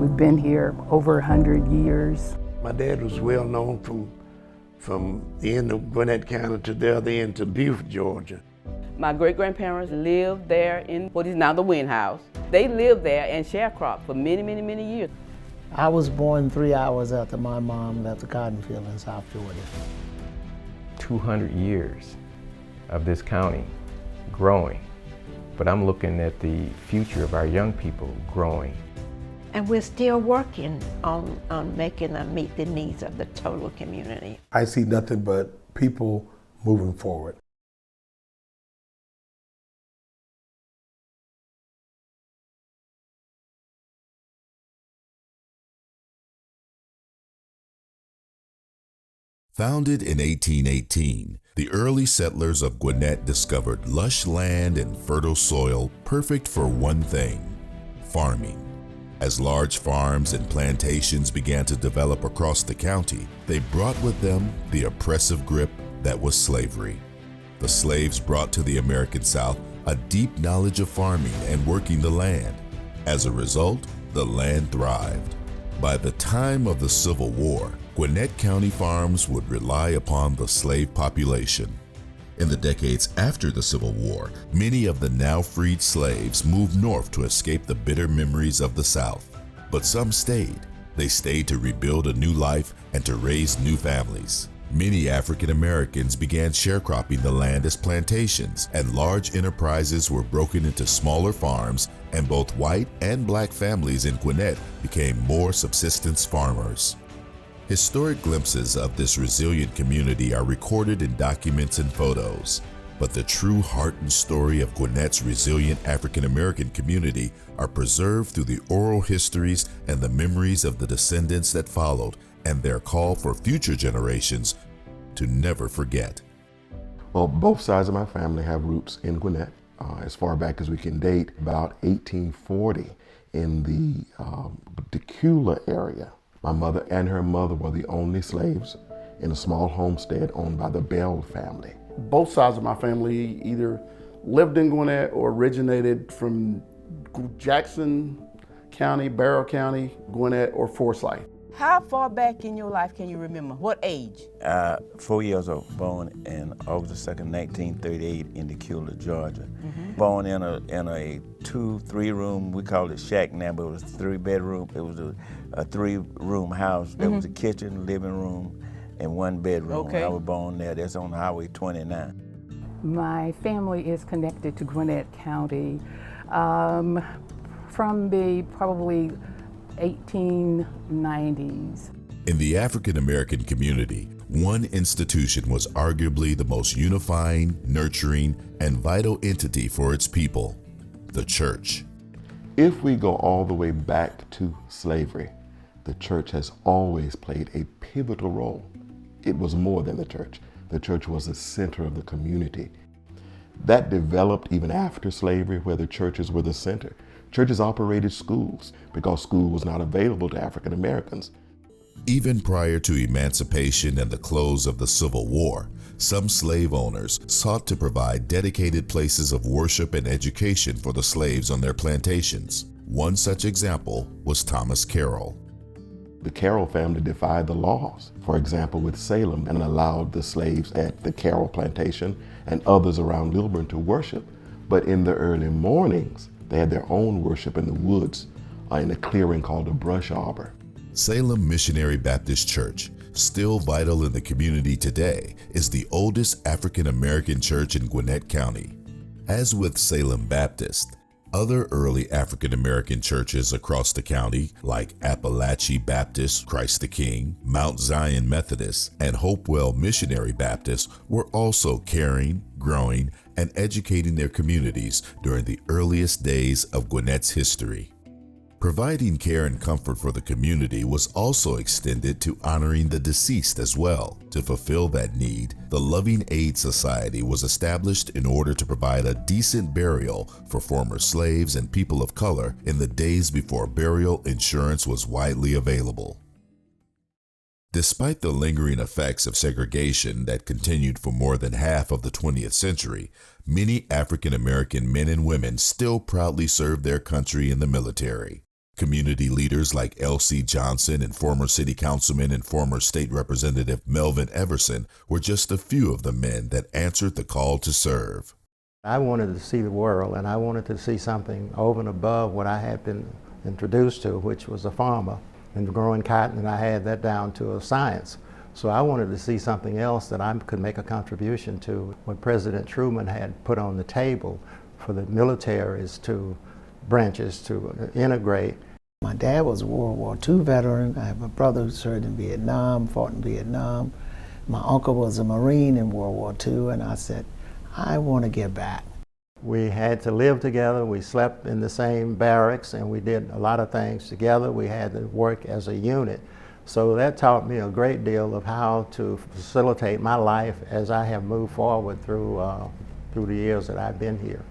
We've been here over 100 years. My dad was well known from the end of Gwinnett County to the other end to Beaufort, Georgia. My great-grandparents lived there in what is now the Wynn House. They lived there and sharecropped for many, many, many years. I was born 3 hours after my mom left the cotton field in South Georgia. 200 years of this county growing, but I'm looking at the future of our young people growing. And we're still working on making them meet the needs of the total community. I see nothing but people moving forward. Founded in 1818, the early settlers of Gwinnett discovered lush land and fertile soil perfect for one thing: farming. As large farms and plantations began to develop across the county, they brought with them the oppressive grip that was slavery. The slaves brought to the American South a deep knowledge of farming and working the land. As a result, the land thrived. By the time of the Civil War, Gwinnett County farms would rely upon the slave population. In the decades after the Civil War, many of the now freed slaves moved north to escape the bitter memories of the South. But some stayed. They stayed to rebuild a new life and to raise new families. Many African Americans began sharecropping the land as plantations, and large enterprises were broken into smaller farms, and both white and black families in Gwinnett became more subsistence farmers. Historic glimpses of this resilient community are recorded in documents and photos, but the true heart and story of Gwinnett's resilient African American community are preserved through the oral histories and the memories of the descendants that followed, and their call for future generations to never forget. Well, both sides of my family have roots in Gwinnett. As far back as we can date, about 1840 in the Decula area. My mother and her mother were the only slaves in a small homestead owned by the Bell family. Both sides of my family either lived in Gwinnett or originated from Jackson County, Barrow County, Gwinnett, or Forsyth. How far back in your life can you remember? What age? 4 years old, born in August 2nd, 1938 in Decula, Georgia. Born in a 2-3 room, we call it shack now, but it was 3-bedroom. It was a 3-room house. There was a kitchen, living room, and 1 bedroom. Okay. I was born there. That's on Highway 29. My family is connected to Gwinnett County from the probably 1890s. In the African American community, one institution was arguably the most unifying, nurturing, and vital entity for its people: the church. If we go all the way back to slavery, the church has always played a pivotal role. It was more than the church. The church was the center of the community. That developed even after slavery, where the churches were the center. Churches operated schools because school was not available to African Americans. Even prior to emancipation and the close of the Civil War, some slave owners sought to provide dedicated places of worship and education for the slaves on their plantations. One such example was Thomas Carroll. The Carroll family defied the laws, for example, with Salem, and allowed the slaves at the Carroll plantation and others around Lilburn to worship. But in the early mornings, they had their own worship in the woods, in a clearing called a brush arbor. Salem Missionary Baptist Church, still vital in the community today, is the oldest African American church in Gwinnett County. As with Salem Baptist, other early African American churches across the county, like Appalachia Baptist, Christ the King, Mount Zion Methodist, and Hopewell Missionary Baptist, were also caring, growing, and educating their communities during the earliest days of Gwinnett's history. Providing care and comfort for the community was also extended to honoring the deceased as well. To fulfill that need, the Loving Aid Society was established in order to provide a decent burial for former slaves and people of color in the days before burial insurance was widely available. Despite the lingering effects of segregation that continued for more than half of the 20th century, many African American men and women still proudly served their country in the military. community leaders like L.C. Johnson and former city councilman and former state representative Melvin Everson were just a few of the men that answered the call to serve. I wanted to see the world, and I wanted to see something over and above what I had been introduced to, which was a farmer and growing cotton, and I had that down to a science. So I wanted to see something else that I could make a contribution to. What President Truman had put on the table for the militaries to branches to integrate. My dad was a World War II veteran. I have a brother who served in Vietnam, fought in Vietnam. My uncle was a Marine in World War II, and I said, I want to give back. We had to live together. We slept in the same barracks, and we did a lot of things together. We had to work as a unit. So that taught me a great deal of how to facilitate my life as I have moved forward through the years that I've been here.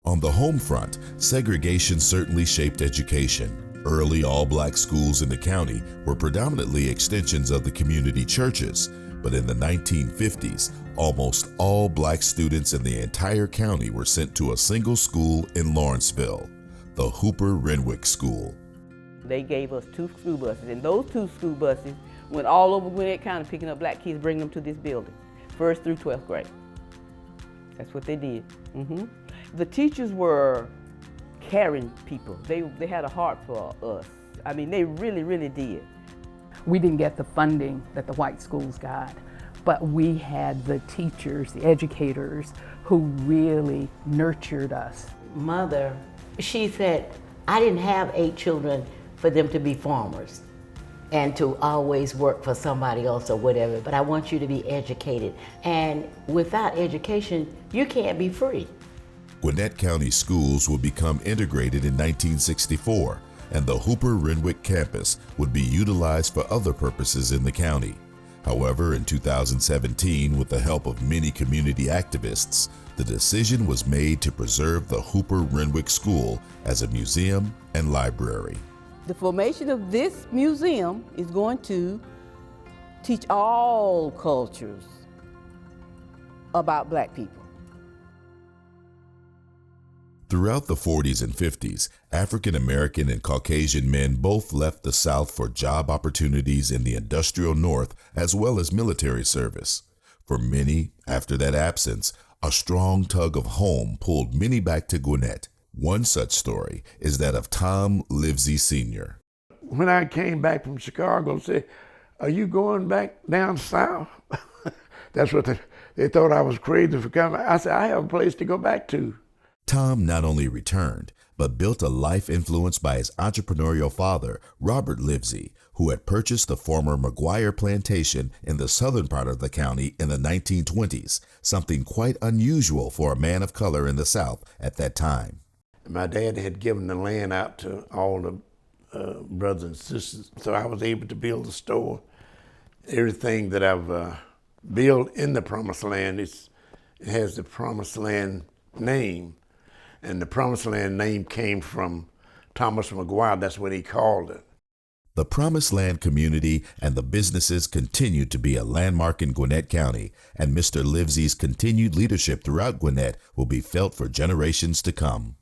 On the home front, segregation certainly shaped education. Early all-black schools in the county were predominantly extensions of the community churches, but in the 1950s, almost all black students in the entire county were sent to a single school in Lawrenceville, the Hooper Renwick School. They gave us 2 school buses, and those 2 school buses went all over Gwinnett County picking up black kids, bringing them to this building, 1st through 12th grade. That's what they did. The teachers were caring people. They had a heart for us. I mean, they really, really did. We didn't get the funding that the white schools got, but we had the teachers, the educators, who really nurtured us. Mother, she said, I didn't have 8 children for them to be farmers and to always work for somebody else or whatever, but I want you to be educated. And without education, you can't be free. Gwinnett County schools would become integrated in 1964, and the Hooper Renwick campus would be utilized for other purposes in the county. However, in 2017, with the help of many community activists, the decision was made to preserve the Hooper Renwick School as a museum and library. The formation of this museum is going to teach all cultures about black people. Throughout the 40s and 50s, African American and Caucasian men both left the South for job opportunities in the industrial North as well as military service. For many, after that absence, a strong tug of home pulled many back to Gwinnett. One such story is that of Tom Livesey Sr. When I came back from Chicago, said, "Are you going back down south?" That's what they thought I was crazy for coming. I said, "I have a place to go back to." Tom not only returned, but built a life influenced by his entrepreneurial father, Robert Livesey, who had purchased the former McGuire plantation in the southern part of the county in the 1920s, something quite unusual for a man of color in the South at that time. My dad had given the land out to all the brothers and sisters, so I was able to build a store. Everything that I've built in the Promised Land, it has the Promised Land name. And the Promised Land name came from Thomas McGuire. That's what he called it. The Promised Land community and the businesses continued to be a landmark in Gwinnett County, and Mr. Livesey's continued leadership throughout Gwinnett will be felt for generations to come.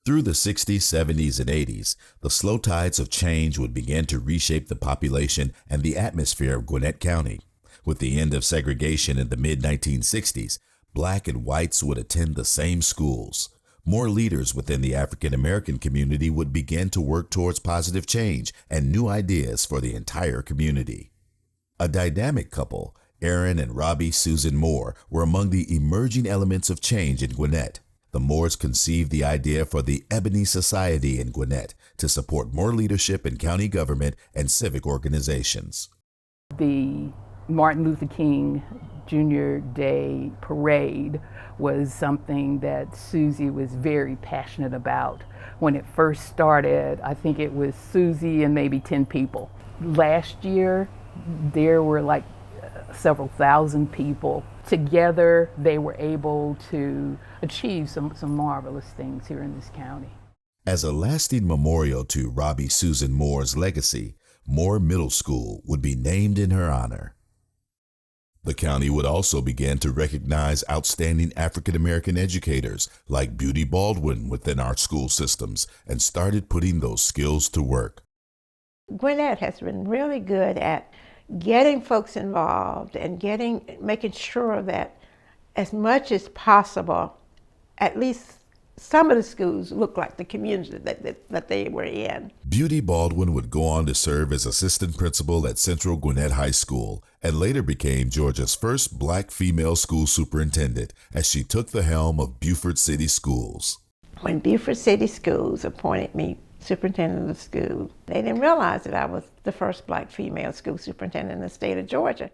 Through the 60s, 70s, and 80s, the slow tides of change would begin to reshape the population and the atmosphere of Gwinnett County. With the end of segregation in the mid-1960s, black and whites would attend the same schools. More leaders within the African American community would begin to work towards positive change and new ideas for the entire community. A dynamic couple, Aaron and Robbie Susan Moore, were among the emerging elements of change in Gwinnett. The Moores conceived the idea for the Ebony Society in Gwinnett to support more leadership in county government and civic organizations. The Martin Luther King Jr. Day parade was something that Susie was very passionate about. When it first started, I think it was Susie and maybe 10 people. Last year, there were like several thousand people. Together, they were able to achieve some marvelous things here in this county. As a lasting memorial to Robbie Susan Moore's legacy, Moore Middle School would be named in her honor. The county would also begin to recognize outstanding African American educators like Beauty Baldwin within our school systems and started putting those skills to work. Gwinnett has been really good at getting folks involved and making sure that as much as possible, at least some of the schools look like the community that they were in. Beauty Baldwin would go on to serve as assistant principal at Central Gwinnett High School and later became Georgia's first black female school superintendent as she took the helm of Beaufort City Schools. When Beaufort City Schools appointed me superintendent of the school, they didn't realize that I was the first black female school superintendent in the state of Georgia.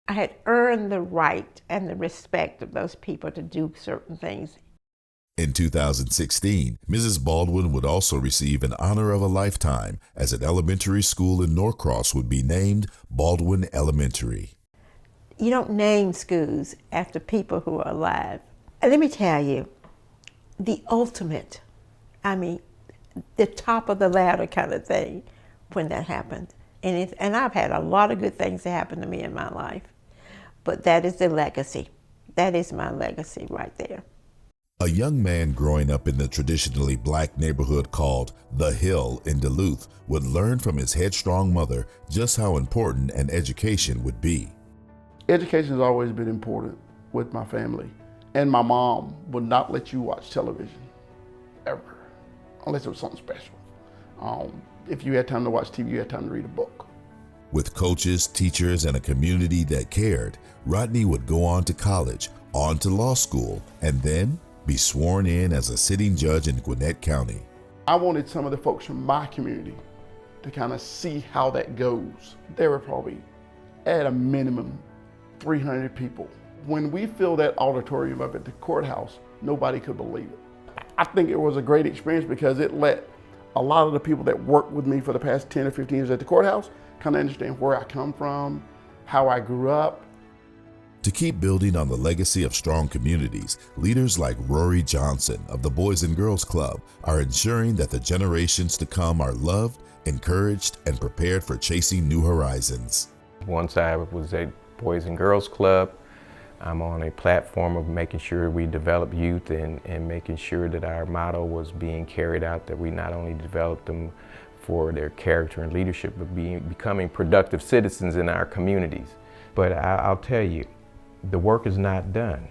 I had earned the right and the respect of those people to do certain things. In 2016, Mrs. Baldwin would also receive an honor of a lifetime as an elementary school in Norcross would be named Baldwin Elementary. You don't name schools after people who are alive. Let me tell you, the ultimate, the top of the ladder kind of thing when that happened. And I've had a lot of good things that happen to me in my life, but that is the legacy. That is my legacy right there. A young man growing up in the traditionally black neighborhood called The Hill in Duluth would learn from his headstrong mother just how important an education would be. Education has always been important with my family. And my mom would not let you watch television, ever, unless it was something special. If you had time to watch TV, you had time to read a book. With coaches, teachers, and a community that cared, Rodney would go on to college, on to law school, and then be sworn in as a sitting judge in Gwinnett County. I wanted some of the folks from my community to kind of see how that goes. There were probably, at a minimum, 300 people. When we filled that auditorium up at the courthouse, nobody could believe it. I think it was a great experience because it let a lot of the people that worked with me for the past 10 or 15 years at the courthouse kind of understand where I come from, how I grew up. To keep building on the legacy of strong communities, leaders like Rory Johnson of the Boys and Girls Club are ensuring that the generations to come are loved, encouraged, and prepared for chasing new horizons. Once I was at Boys and Girls Club, I'm on a platform of making sure we develop youth and making sure that our motto was being carried out, that we not only develop them for their character and leadership, but becoming productive citizens in our communities. But I'll tell you, the work is not done.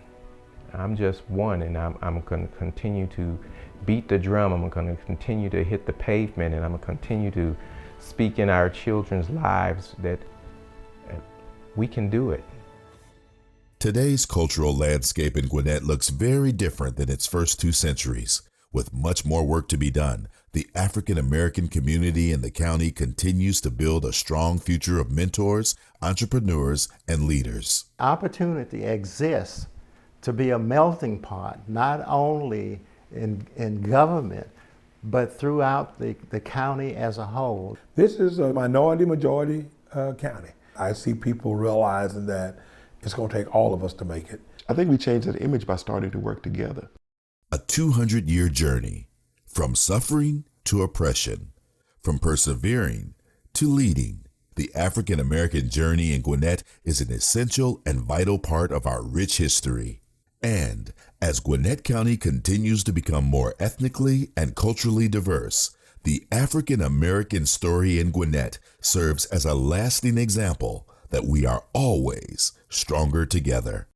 I'm just one, and I'm going to continue to beat the drum. I'm going to continue to hit the pavement, and I'm going to continue to speak in our children's lives that we can do it. Today's cultural landscape in Gwinnett looks very different than its first 2 centuries. With much more work to be done, the African American community in the county continues to build a strong future of mentors, entrepreneurs, and leaders. Opportunity exists to be a melting pot, not only in government, but throughout the county as a whole. This is a minority-majority county. I see people realizing that it's going to take all of us to make it. I think we changed that image by starting to work together. A 200-year journey, from suffering to oppression, from persevering to leading. The African American journey in Gwinnett is an essential and vital part of our rich history. And as Gwinnett County continues to become more ethnically and culturally diverse, the African American story in Gwinnett serves as a lasting example that we are always stronger together.